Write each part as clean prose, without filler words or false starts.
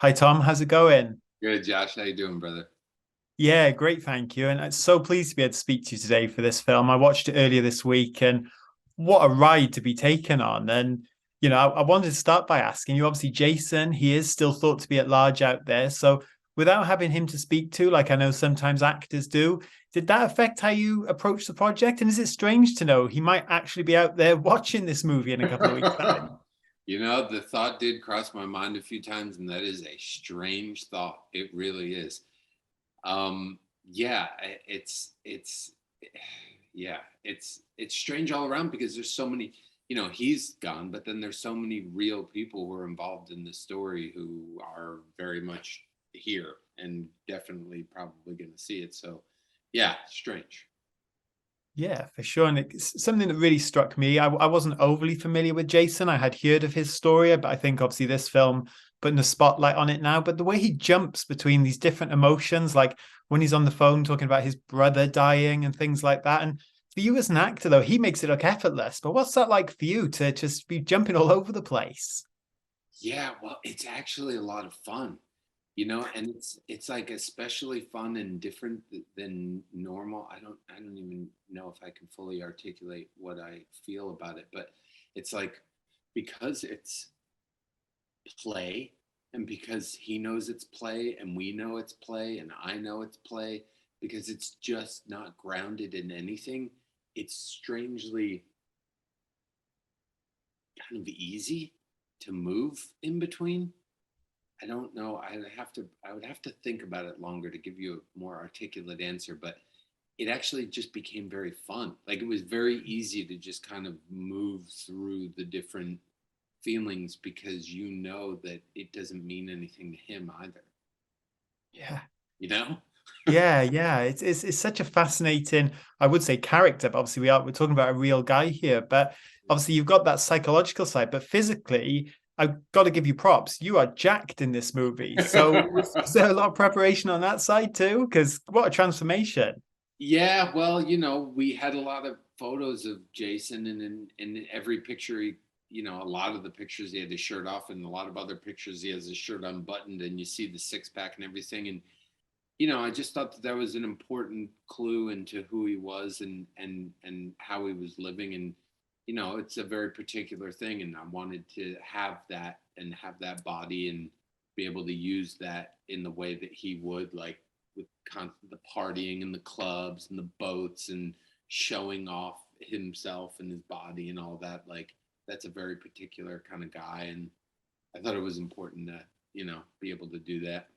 Hi Tom, how's it going? Good, Josh. How you doing, brother? Yeah, great, thank you. And I'm so pleased to be able to speak to you today for this film. I watched it earlier this week, and what a ride to be taken on. And I wanted to start by asking you, obviously, Jason, he is still thought to be at large out there. So without having him to speak to, like I know sometimes actors do, did that affect how you approach the project? And is it strange to know he might actually be out there watching this movie in a couple of weeks' time? The thought did cross my mind a few times, and that is a strange thought. It really is. Yeah, it's yeah, it's strange all around because there's so many, he's gone, but then there's so many real people who are involved in the story who are very much here and definitely probably going to see it. So, yeah, strange. Yeah, for sure. And it's something that really struck me. I wasn't overly familiar with Jason. I had heard of his story, but I think obviously this film putting a spotlight on it now. But the way he jumps between these different emotions, like when he's on the phone talking about his brother dying and things like that. And for you as an actor, though, he makes it look effortless. But what's that like for you to just be jumping all over the place? Yeah, well, it's actually a lot of fun, and it's like especially fun and different than normal. I don't even know if I can fully articulate what I feel about it, but it's like because it's play and because he knows it's play and we know it's play and I know it's play because it's just not grounded in anything. It's strangely kind of easy to move in between. I don't know. I would have to think about it longer to give you a more articulate answer, but it actually just became very fun. Like it was very easy to just kind of move through the different feelings because you know that it doesn't mean anything to him either. Yeah. You know? Yeah, yeah. It's such a fascinating, I would say, character. But obviously, we're talking about a real guy here. But obviously, you've got that psychological side. But physically, I've got to give you props. You are jacked in this movie. So was there a lot of preparation on that side too? Because what a transformation. Yeah, well, we had a lot of photos of Jason, and in every picture, a lot of the pictures he had his shirt off, and a lot of other pictures he has his shirt unbuttoned, and you see the six pack and everything. And I just thought that that was an important clue into who he was and how he was living, and it's a very particular thing, and I wanted to have that and have that body and be able to use that in the way that he would, like with the partying and the clubs and the boats and showing off himself and his body and all that. Like that's a very particular kind of guy, and I thought it was important to be able to do that.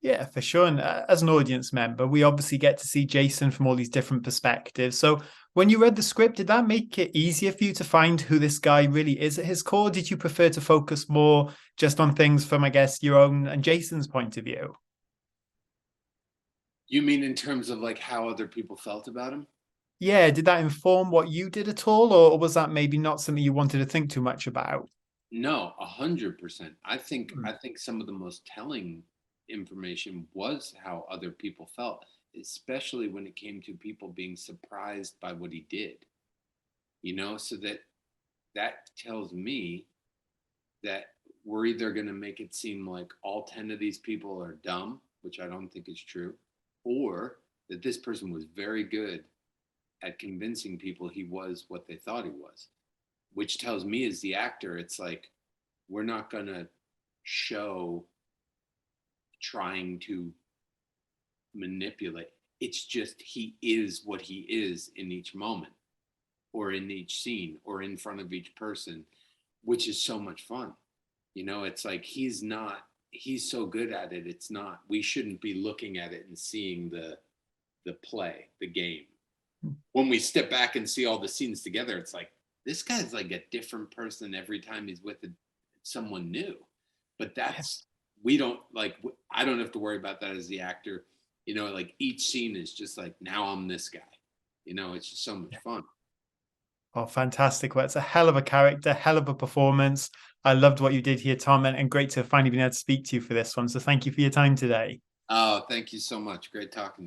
Yeah, for sure. And as an audience member, we obviously get to see Jason from all these different perspectives. So when you read the script, did that make it easier for you to find who this guy really is at his core? Did you prefer to focus more just on things from, I guess, your own and Jason's point of view? You mean in terms of like how other people felt about him? Yeah, did that inform what you did at all, or was that maybe not something you wanted to think too much about? No, 100%. Hmm. I think some of the most telling information was how other people felt, especially when it came to people being surprised by what he did. So that tells me that we're either going to make it seem like all 10 of these people are dumb, which I don't think is true, or that this person was very good at convincing people he was what they thought he was, which tells me as the actor, it's like we're not going to show trying to manipulate. It's just he is what he is in each moment or in each scene or in front of each person, which is so much fun. It's like he's so good at it. It's not, we shouldn't be looking at it and seeing the play, the game. When we step back and see all the scenes together, it's like this guy's like a different person every time he's with someone new. But Yeah. that's we don't like. I don't have to worry about that as the actor. Like each scene is just like now I'm this guy. It's just so much fun. Oh, fantastic. Well, it's a hell of a character, hell of a performance. I loved what you did here, Tom, and great to finally be able to speak to you for this one. So thank you for your time today. Oh, thank you so much. Great talking to you.